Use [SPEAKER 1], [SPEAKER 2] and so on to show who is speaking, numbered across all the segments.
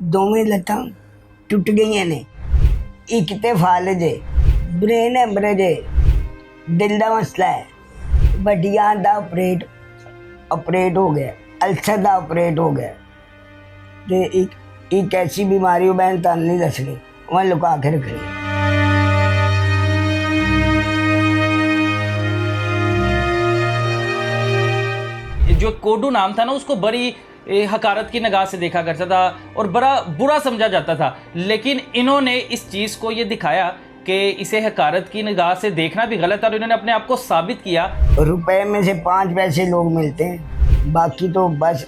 [SPEAKER 1] दोवें लत्तां टुट गई ने। एक ते फालज है, ब्रेन हैमरेज है, दिल का मसला है, बड्डियां दा ऑपरेट हो गया, अल्सर का ऑपरेट हो गया। तो एक ऐसी बीमारी हो बहन तन नहीं दसनी, वह लुका के रखनी।
[SPEAKER 2] जो कोडू नाम था ना, उसको बड़ी हकारत की निगाह से देखा करता था और बड़ा बुरा समझा जाता था, लेकिन इन्होंने इस चीज़ को ये दिखाया कि इसे हकारत की निगाह से देखना भी गलत है और इन्होंने अपने आप को साबित किया।
[SPEAKER 1] रुपए में से 5 पैसे लोग मिलते हैं, बाकी तो बस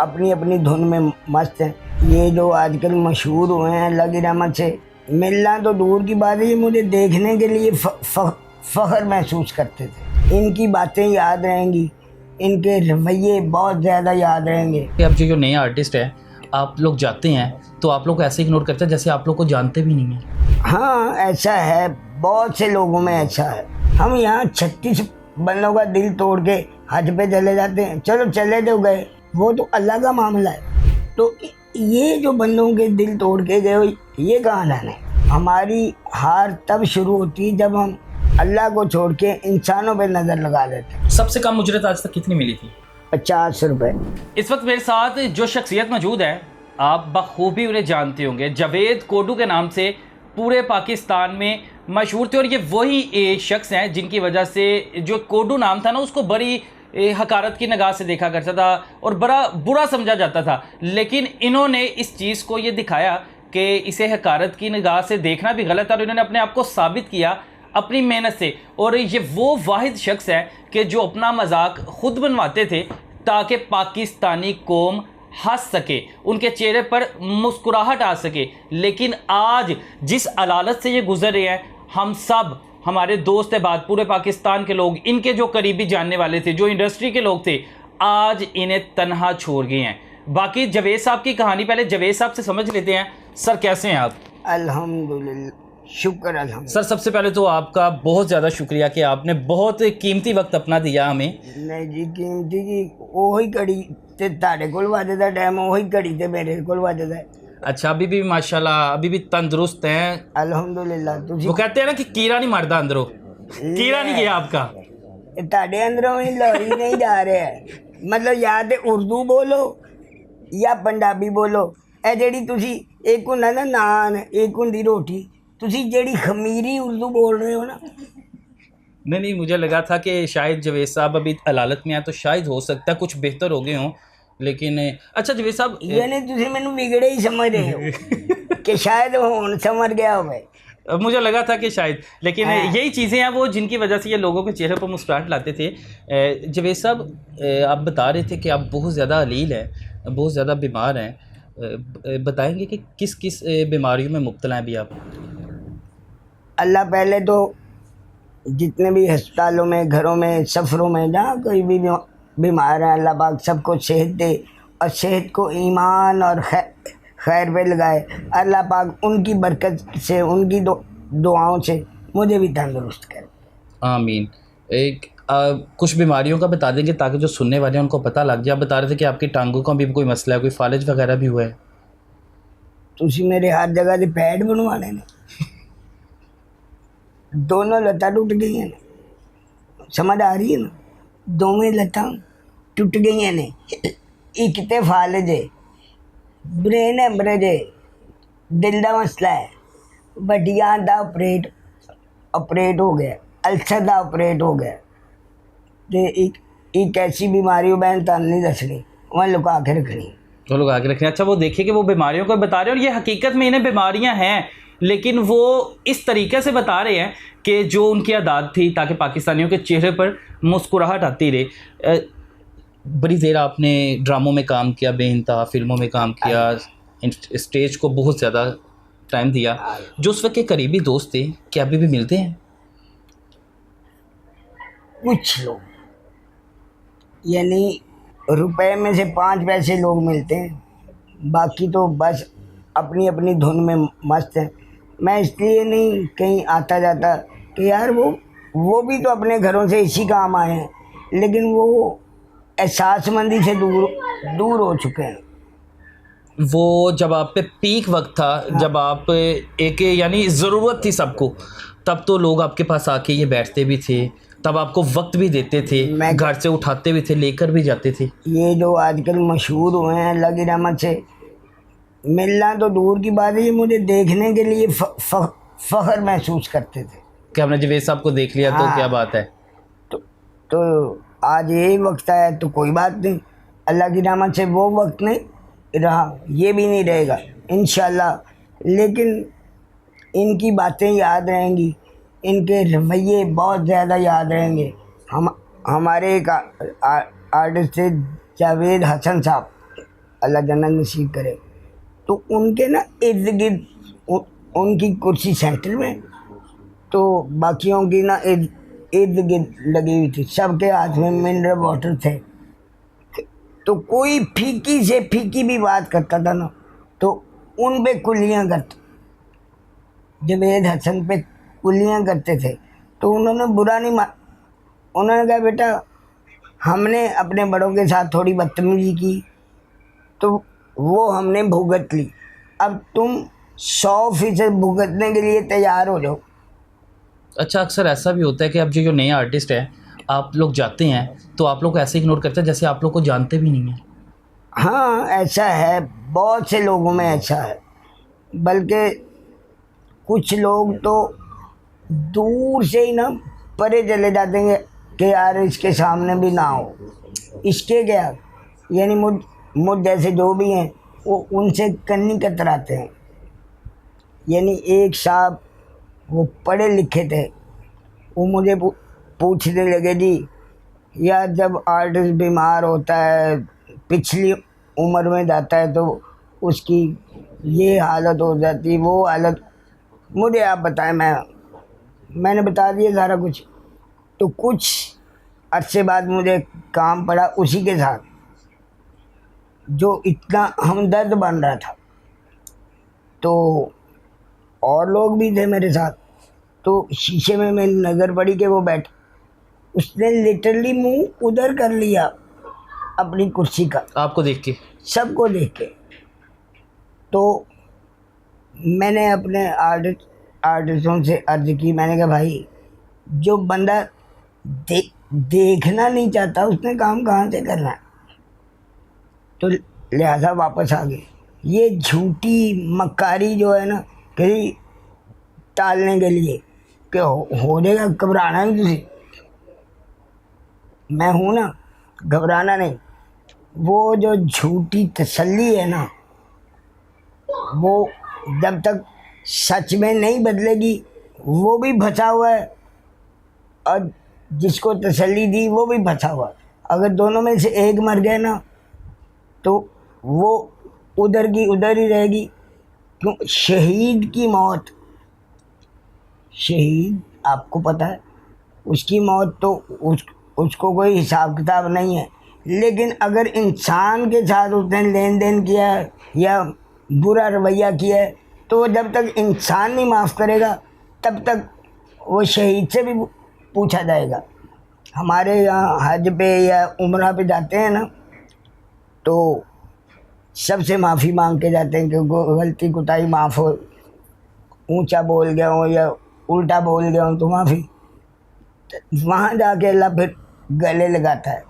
[SPEAKER 1] अपनी अपनी धुन में मस्त हैं। ये जो आजकल मशहूर हुए हैं अल्लाह की रहमत से, मिलना तो दूर की बात है, ये मुझे देखने के लिए फ़ख्र महसूस करते थे। इनकी बातें याद रहेंगी, इनके रवैये बहुत ज़्यादा याद रहेंगे।
[SPEAKER 2] अब जो नए आर्टिस्ट है, आप लोग जाते हैं तो आप लोग ऐसे इग्नोर करते हैं जैसे आप लोग को जानते भी नहीं हैं।
[SPEAKER 1] हाँ ऐसा है, बहुत से लोगों में ऐसा है। हम यहाँ 36 बंदों का दिल तोड़ के हज पे चले जाते हैं, चलो चले तो गए, वो तो अल्लाह का मामला है। तो ये जो बंदों के दिल तोड़ के गए, ये कहाँ जाना है। हमारी हार तब शुरू होती है जब हम अल्लाह को छोड़ के इंसानों पे नज़र लगा देते हैं।
[SPEAKER 2] सबसे कम उजरत आज तक कितनी मिली थी?
[SPEAKER 1] 50 रुपये।
[SPEAKER 2] इस वक्त मेरे साथ जो शख्सियत मौजूद है, आप बखूबी उन्हें जानते होंगे। जावेद कोडू के नाम से पूरे पाकिस्तान में मशहूर थे और ये वही शख्स हैं जिनकी वजह से जो कोडू नाम था ना, उसको बड़ी हकारत की निगाह से देखा करता था और बड़ा बुरा समझा जाता था, लेकिन इन्होंने इस चीज़ को ये दिखाया कि इसे हकारत की निगाह से देखना भी गलत है और इन्होंने अपने आप को साबित किया अपनी मेहनत से। और ये वो वाहिद शख्स है कि जो अपना मजाक खुद बनवाते थे ताकि पाकिस्तानी कौम हंस सके, उनके चेहरे पर मुस्कुराहट आ सके। लेकिन आज जिस अदालत से ये गुजर रहे हैं, हम सब, हमारे दोस्त अहबाब, पूरे पाकिस्तान के लोग, इनके जो करीबी जानने वाले थे, जो इंडस्ट्री के लोग थे, आज इन्हें तन्हा छोड़ गए हैं। बाकी जावेद साहब की कहानी पहले जावेद साहब से समझ लेते हैं। सर कैसे हैं आप?
[SPEAKER 1] अल्हम्दुलिल्लाह, शुक्र अल्हम्दुलिल्लाह।
[SPEAKER 2] सर सबसे पहले तो आपका बहुत ज़्यादा शुक्रिया कि आपने बहुत कीमती वक्त अपना दिया हमें।
[SPEAKER 1] नहीं जी, कीमती जी वही घड़ी ते तारे कोल वजदा टाइम, वही घड़ी ते मेरे कोल वजदा है।
[SPEAKER 2] अच्छा, अभी भी माशाल्लाह अभी भी तंदुरुस्त हैं
[SPEAKER 1] अल्हम्दुलिल्लाह।
[SPEAKER 2] वो कहते हैं ना कि कीड़ा नहीं मरदा अंदरों, कीड़ा नहीं गया आपका।
[SPEAKER 1] ताड़े अंदरों ही लहरी नहीं जा रहे है। मतलब या तो उर्दू बोलो या पंजाबी बोलो। ए जेड़ी तुसी एक हुंदा ना नान, एक हुंदी रोटी, तुसी जेड़ी खमीरी उर्दू बोल रहे हो ना।
[SPEAKER 2] नहीं, मुझे लगा था कि शायद जावेद साहब अभी अदालत में आए तो शायद हो सकता है कुछ बेहतर हो गए हों, लेकिन अच्छा जावेद साहब,
[SPEAKER 1] यानी तुसी मैनू बिगड़े ही समझ रहे हो कि शायद हुण समझ गया हो।
[SPEAKER 2] मुझे लगा था कि शायद, लेकिन यही चीज़ें हैं वो जिनकी वजह से ये लोगों के चेहरे पर मुस्कुराहट लाते थे। जावेद साहब, आप बता रहे थे कि आप बहुत ज़्यादा अलील हैं, बहुत ज़्यादा बीमार हैं। बताएंगे कि किस किस बीमारियों में मुब्तला हैं अभी आप?
[SPEAKER 1] अल्लाह पहले तो जितने भी अस्पतालों में, घरों में, सफ़रों में, जहाँ कोई भी बीमार है, अल्लाह पाक सबको सेहत दे और सेहत को ईमान और खैर पे लगाए। अल्लाह पाक उनकी बरकत से, उनकी दुआओं से मुझे भी तंदुरुस्त करे।
[SPEAKER 2] आमीन। कुछ बीमारियों का बता देंगे ताकि जो सुनने वाले हैं उनको पता लग जाए। आप बता रहे थे कि आपकी टांगों का भी कोई मसला है, कोई फालिज वगैरह भी हुआ है?
[SPEAKER 1] तुसी मेरे हर जगह से पैड बनवाने ने, दोनों लत्तां टुट गई हैं। समझ आ रही है ना? दोवें लत्तां टुट गई ने। एक ते फालज है, ब्रेन हैमरेज है, दिल का मसला है, बड्डियां दा ऑपरेट हो गया, अल्सर का ऑपरेट हो गया। तो एक ऐसी बीमारी हो बहन तन नहीं दसनी, वह लुका के रखनी।
[SPEAKER 2] वो लोग आगे रखें। अच्छा, वो देखिए कि वो बीमारियों को बता रहे हैं और ये हकीकत में इन्हें बीमारियां हैं, लेकिन वो इस तरीके से बता रहे हैं कि जो उनकी आदत थी ताकि पाकिस्तानियों के चेहरे पर मुस्कुराहट आती रहे। बड़ी देर आपने ड्रामों में काम किया, बेइंतहा फिल्मों में काम किया, स्टेज को बहुत ज़्यादा टाइम दिया। जो उस वक्त के करीबी दोस्त थे, क्या अभी भी मिलते हैं?
[SPEAKER 1] कुछ लोग, यानी रुपए में से 5 पैसे लोग मिलते हैं, बाकी तो बस अपनी अपनी धुन में मस्त हैं। मैं इसलिए नहीं कहीं आता जाता कि यार वो भी तो अपने घरों से इसी काम आए हैं, लेकिन वो एहसासमंदी से दूर हो चुके हैं।
[SPEAKER 2] वो जब आप पे पीक वक्त था, जब आप एक यानी ज़रूरत थी सबको, तब तो लोग आपके पास आके ये बैठते भी थे, तब आपको वक्त भी देते थे,
[SPEAKER 1] मैं
[SPEAKER 2] घर से उठाते भी थे, लेकर भी जाते थे।
[SPEAKER 1] ये जो आजकल मशहूर हुए हैं अल्लाह की रहमत से, मिलना तो दूर की बात है, ये मुझे देखने के लिए फ़ख्र महसूस करते थे
[SPEAKER 2] कि हमने जवेद साहब को देख लिया तो
[SPEAKER 1] हाँ।
[SPEAKER 2] क्या बात है।
[SPEAKER 1] तो आज यही वक्त है तो कोई बात नहीं, अल्लाह की रहमत से वो वक्त नहीं रहा, ये भी नहीं रहेगा इंशाल्लाह। लेकिन इनकी बातें याद रहेंगी, इनके रवैये बहुत ज़्यादा याद रहेंगे। हमारे एक आर्टिस्ट थे जावेद हसन साहब, अल्लाह जन्नत नसीब करे, तो उनके ना इर्द गिर्द उनकी कुर्सी सेंटर में, तो बाकियों की ना इर्द गिर्द लगी हुई थी, सबके हाथ में मिनरल वाटर थे। तो कोई फीकी से फीकी भी बात करता था ना, तो उन पे कुल्लियाँ करते, जवेद हसन पे कुल्लियाँ करते थे। तो उन्होंने बुरा नहीं उन्होंने कहा बेटा हमने अपने बड़ों के साथ थोड़ी बदतमीजी की तो वो हमने भुगत ली, अब तुम 100% भुगतने के लिए तैयार हो जाओ।
[SPEAKER 2] अच्छा, अक्सर ऐसा भी होता है कि अब जो नए आर्टिस्ट हैं, आप लोग जाते हैं तो आप लोग को ऐसे इग्नोर करते हैं जैसे आप लोग को जानते भी नहीं हैं।
[SPEAKER 1] हाँ ऐसा है, बहुत से लोगों में ऐसा है, बल्कि कुछ लोग तो दूर से ही ना परे चले जाते हैं कि यार इसके सामने भी ना हो, इसके क्या, यानी मुझ जैसे जो भी हैं वो उनसे कन्नी कतराते हैं। यानी एक साहब वो पढ़े लिखे थे, वो मुझे पूछने लगे जी यार जब आर्टिस्ट बीमार होता है, पिछली उम्र में जाता है, तो उसकी ये हालत हो जाती, वो हालत, मुझे आप बताएं। मैंने बता दिया सारा कुछ। तो कुछ अरसे बाद मुझे काम पड़ा उसी के साथ जो इतना हमदर्द बन रहा था, तो और लोग भी थे मेरे साथ। तो शीशे में मेरी नज़र पड़ी कि वो बैठ, उसने लिटरली मुंह उधर कर लिया अपनी कुर्सी का,
[SPEAKER 2] आपको देख के?
[SPEAKER 1] सबको देख के। तो मैंने अपने आर्टिस्टों से अर्ज की, मैंने कहा भाई जो बंदा देखना नहीं चाहता उसने काम कहाँ से करना है। तो लिहाजा वापस आ गए। ये झूठी मक्कारी जो है ना कहीं टालने के लिए कि हो जाएगा, घबराना नहीं तुझे, मैं हूँ ना, घबराना नहीं। वो जो झूठी तसल्ली है ना, वो जब तक सच में नहीं बदलेगी वो भी फंसा हुआ है, और जिसको तसल्ली दी वो भी फंसा हुआ है। अगर दोनों में से एक मर गए ना तो वो उधर की उधर ही रहेगी। क्यों? शहीद की मौत, शहीद आपको पता है उसकी मौत तो उसको कोई हिसाब किताब नहीं है, लेकिन अगर इंसान के साथ उसने लेन देन किया है या बुरा रवैया किया है तो वो जब तक इंसान नहीं माफ़ करेगा तब तक वो शहीद से भी पूछा जाएगा। हमारे यहाँ हज पे या उम्रा पे जाते हैं ना तो सबसे माफ़ी मांग के जाते हैं कि गलती कोताही माफ़ हो, ऊंचा बोल गया हूँ या उल्टा बोल गया हूँ तो माफ़ी। वहाँ जाके अल्लाह फिर गले लगाता है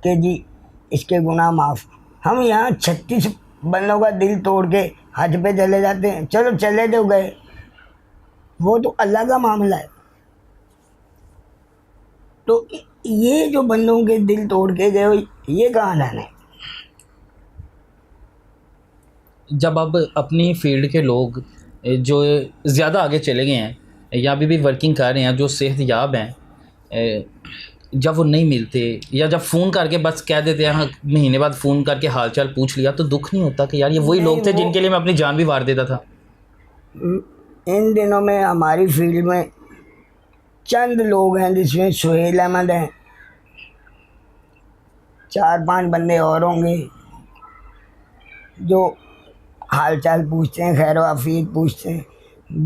[SPEAKER 1] कि जी इसके गुनाह माफ़। हम यहाँ 36 बंदों का दिल तोड़ के हज पे चले जाते हैं, चलो चले तो गए, वो तो अल्लाह का मामला है। तो ये जो बंदों के दिल तोड़ के गए ये कहाँ जाना है।
[SPEAKER 2] जब अब अपनी फील्ड के लोग जो ज़्यादा आगे चले गए हैं या अभी भी वर्किंग कर रहे हैं, जो सेहतयाब हैं, जब वो नहीं मिलते या जब फ़ोन करके बस कह देते हैं हाँ महीने बाद फ़ोन करके हालचाल पूछ लिया, तो दुख नहीं होता कि यार ये वही लोग थे जिनके लिए मैं अपनी जान भी वार देता था?
[SPEAKER 1] इन दिनों में हमारी फील्ड में चंद लोग हैं जिसमें सुहेल अहमद हैं, 4-5 बंदे और होंगे जो हालचाल पूछते हैं, खैर आफियत पूछते हैं।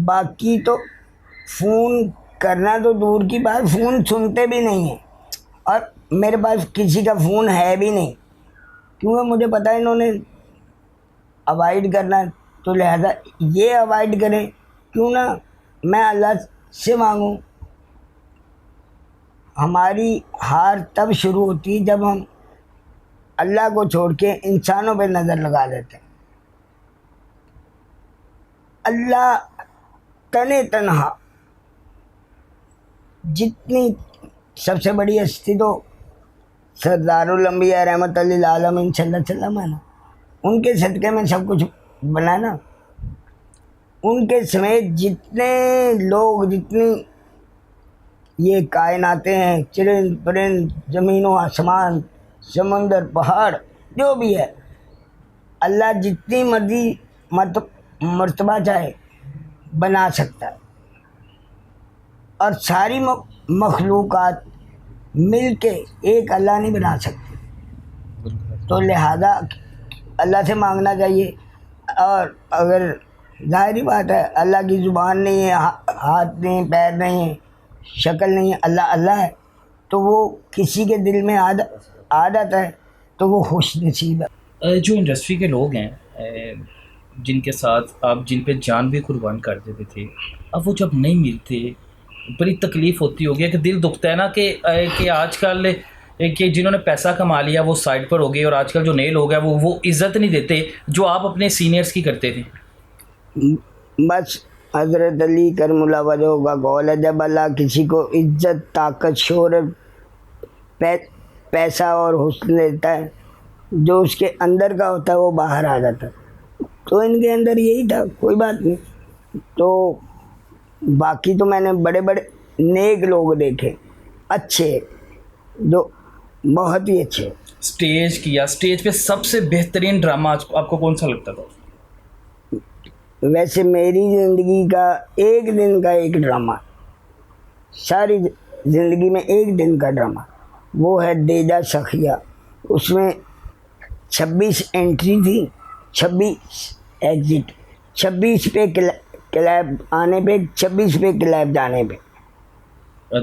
[SPEAKER 1] बाकी तो फ़ोन करना तो दूर की बात, फ़ोन सुनते भी नहीं हैं, और मेरे पास किसी का फ़ोन है भी नहीं, क्योंकि मुझे पता है इन्होंने अवॉइड करना है तो लिहाजा ये अवॉइड करें, क्यों ना मैं अल्लाह से मांगूं। हमारी हार तब शुरू होती है जब हम अल्लाह को छोड़ के इंसानों पे नज़र लगा देते हैं। अल्लाह तने तनहा, जितनी सबसे बड़ी हस्ती तो सरदारुल अंबिया रहमत लिल आलमीन सल्लल्लाहु अलैहि वसल्लम है ना, उनके सदक़े में सब कुछ बना ना। उनके समेत जितने लोग, जितनी ये कायनातें हैं, चिरिंद परिंद, ज़मीन आसमान, समंदर, पहाड़, जो भी है, अल्लाह जितनी मर्जी मर्तबा चाहे बना सकता है। और सारी मखलूक़ात मिल के एक अल्लाह नहीं बना सकते। तो लिहाजा अल्लाह से मांगना चाहिए। और अगर ज़ाहिरी बात है, अल्लाह की ज़ुबान नहीं है, हाथ नहीं, पैर नहीं है, शक्ल नहीं है, अल्लाह अल्लाह है, तो वो किसी के दिल में आ जाता है तो वो खुश नसीब है।
[SPEAKER 2] जो इंडस्ट्री के लोग हैं जिनके साथ आप जिन पे जान भी कुर्बान कर देते थे, अब वो जब नहीं मिलते बड़ी तकलीफ़ होती होगी, कि दिल दुखता है ना कि आजकल कि जिन्होंने पैसा कमा लिया वो साइड पर हो गए, और आजकल जो नए लोग हैं वो इज़्ज़त नहीं देते जो आप अपने सीनियर्स की करते थे।
[SPEAKER 1] बस हज़रत अली करमुल्लाह वजह का कौल है, जब अल्लाह किसी को इज्जत, ताकत, शोहरत, पैसा और हुस्न देता है, जो उसके अंदर का होता है वो बाहर आ जाता है। तो इनके अंदर यही था, कोई बात नहीं। तो बाकी तो मैंने बड़े बड़े नेक लोग देखे, अच्छे, जो बहुत ही अच्छे।
[SPEAKER 2] स्टेज पे सबसे बेहतरीन ड्रामा आपको कौन सा लगता था?
[SPEAKER 1] वैसे मेरी ज़िंदगी का एक दिन का एक ड्रामा, सारी ज़िंदगी में एक दिन का ड्रामा, वो है देजा सखिया। उसमें 26 एंट्री थी, 26 एग्ज़िट, 26 पे क्लैब आने पे, 26 पे क्लैब जाने पे।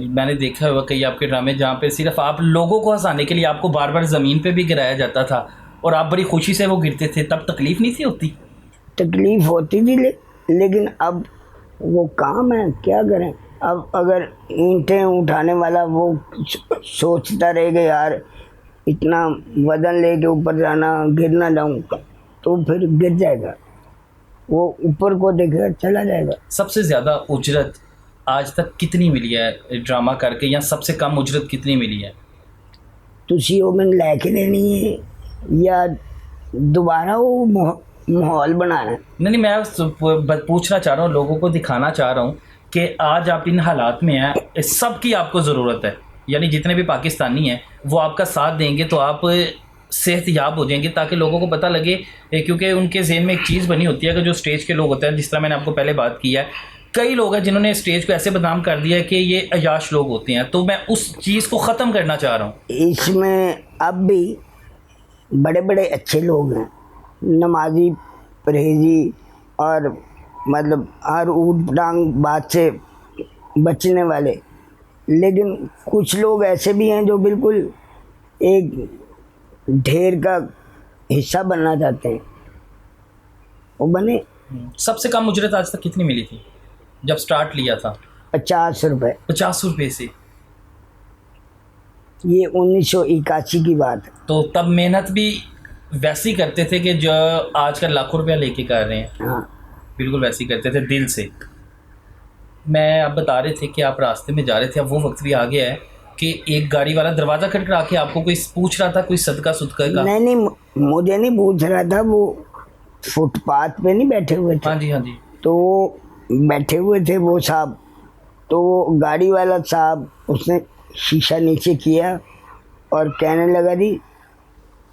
[SPEAKER 2] मैंने देखा हुआ कई आपके ड्रामे जहाँ पे सिर्फ आप लोगों को हंसाने के लिए आपको बार बार ज़मीन पे भी गिराया जाता था और आप बड़ी खुशी से वो गिरते थे, तब तकलीफ़ नहीं थी होती?
[SPEAKER 1] तकलीफ़ होती थी लेकिन अब वो काम है, क्या करें। अब अगर ईंटें उठाने वाला वो सोचता रहेगा यार इतना वज़न लेके ऊपर जाना, गिर ना जाऊँ, तो फिर गिर जाएगा, वो ऊपर को देखेगा चला जाएगा।
[SPEAKER 2] सबसे ज़्यादा उजरत आज तक कितनी मिली है ड्रामा करके, या सबसे कम उजरत कितनी मिली है?
[SPEAKER 1] तुसी वो मैंने लैके देनी है या दोबारा वो माहौल बनाना है?
[SPEAKER 2] नहीं, मैं पूछना चाह रहा हूँ, लोगों को दिखाना चाह रहा हूँ कि आज आप इन हालात में हैं, सबकी आपको ज़रूरत है, यानी जितने भी पाकिस्तानी हैं वो आपका साथ देंगे तो आप सेहतयाब हो जाएंगे, ताकि लोगों को पता लगे। क्योंकि उनके जहन में एक चीज़ बनी होती है कि जो स्टेज के लोग होते हैं, जिस तरह मैंने आपको पहले बात की है, कई लोग हैं जिन्होंने स्टेज को ऐसे बदनाम कर दिया है कि ये अयाश लोग होते हैं, तो मैं उस चीज़ को ख़त्म करना चाह रहा हूँ।
[SPEAKER 1] इसमें अब भी बड़े बड़े अच्छे लोग हैं, नमाजी, परहेजी, और मतलब हर ऊट पटांग बात से बचने वाले। लेकिन कुछ लोग ऐसे भी हैं जो बिल्कुल एक ढेर का हिस्सा बनना चाहते हैं, वो बने।
[SPEAKER 2] सबसे कम उजरत आज तक कितनी मिली थी जब स्टार्ट लिया था?
[SPEAKER 1] 50 रुपये।
[SPEAKER 2] 50 रुपये से?
[SPEAKER 1] ये 1981 की बात है।
[SPEAKER 2] तो तब मेहनत भी वैसी करते थे कि जो आजकल लाखों रुपया लेके कर रहे हैं।
[SPEAKER 1] हाँ,
[SPEAKER 2] बिल्कुल वैसी करते थे, दिल से। मैं आप बता रहे थे कि आप रास्ते में जा रहे थे, अब वो वक्त भी आ गया है कि एक गाड़ी वाला दरवाज़ा खटखटा के आपको कोई पूछ रहा था, कोई सदका सुदका का?
[SPEAKER 1] नहीं, मुझे नहीं पूछ रहा था, वो फुटपाथ पे नहीं बैठे हुए थे।
[SPEAKER 2] हाँ जी, हाँ जी।
[SPEAKER 1] तो वो बैठे हुए थे वो साहब, तो वो गाड़ी वाला साहब उसने शीशा नीचे किया और कहने लगा जी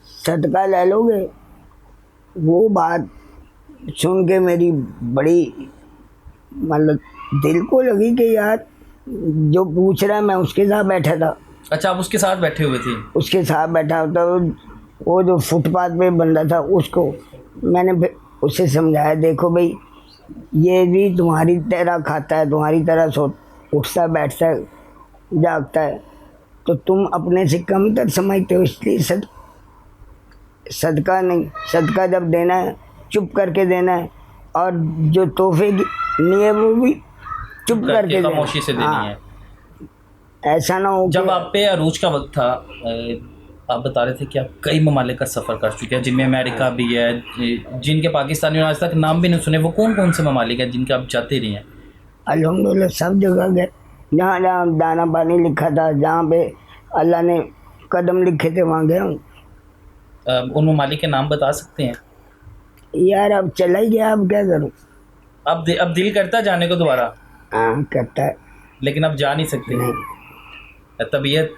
[SPEAKER 1] सदका ले लोगे। वो बात सुन के मेरी बड़ी मतलब दिल को लगी कि यार जो पूछ रहा है, मैं उसके साथ बैठा था।
[SPEAKER 2] अच्छा, आप उसके साथ बैठे हुए थे?
[SPEAKER 1] उसके साथ बैठा होता, वो जो फुटपाथ पे बंदा था उसको मैंने फिर उसे समझाया, देखो भाई ये भी तुम्हारी तरह खाता है, तुम्हारी तरह उठता बैठता है, जागता है, तो तुम अपने से कम तर समझते हो, इसलिए सदका नहीं, सदका जब देना है चुप करके देना है, और जो तोहफे नहीं है वो भी चुप करके देना,
[SPEAKER 2] खामोशी से देनी
[SPEAKER 1] हाँ,
[SPEAKER 2] है।
[SPEAKER 1] ऐसा ना हो
[SPEAKER 2] जब
[SPEAKER 1] कि
[SPEAKER 2] आप पे अरूज का वक्त था, आप बता रहे थे कि आप कई ममालिक का सफ़र कर चुके हैं, जिनमें अमेरिका भी है, जिनके पाकिस्तानियों ने आज तक नाम भी नहीं सुने। वो कौन कौन से ममालिक हैं जिनके आप जाते रहे हैं?
[SPEAKER 1] अल्हम्दुलिल्लाह सब जगह गए, जहाँ जहाँ दाना पानी लिखा था, जहाँ पे अल्लाह ने कदम लिखे थे वहाँ गया हूँ।
[SPEAKER 2] उन ममालिक के नाम बता सकते हैं?
[SPEAKER 1] यार अब चला ही गया, अब क्या करूँ।
[SPEAKER 2] अब दिल करता है जाने को दोबारा,
[SPEAKER 1] हाँ करता है।
[SPEAKER 2] लेकिन अब जा नहीं सकते।
[SPEAKER 1] नहीं,
[SPEAKER 2] तबीयत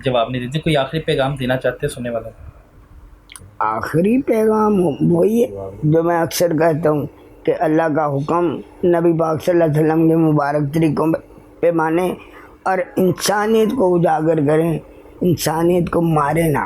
[SPEAKER 2] जवाब नहीं देती। कोई आखिरी पैगाम देना चाहते हैं सुनने वालों को?
[SPEAKER 1] आखिरी पैगाम वही है जो मैं अक्सर कहता हूँ कि अल्लाह का हुक्म नबी पाक सल्लल्लाहु अलैहि वसल्लम के मुबारक तरीक़ों पे माने और इंसानियत को उजागर करें, इंसानियत को मारे ना।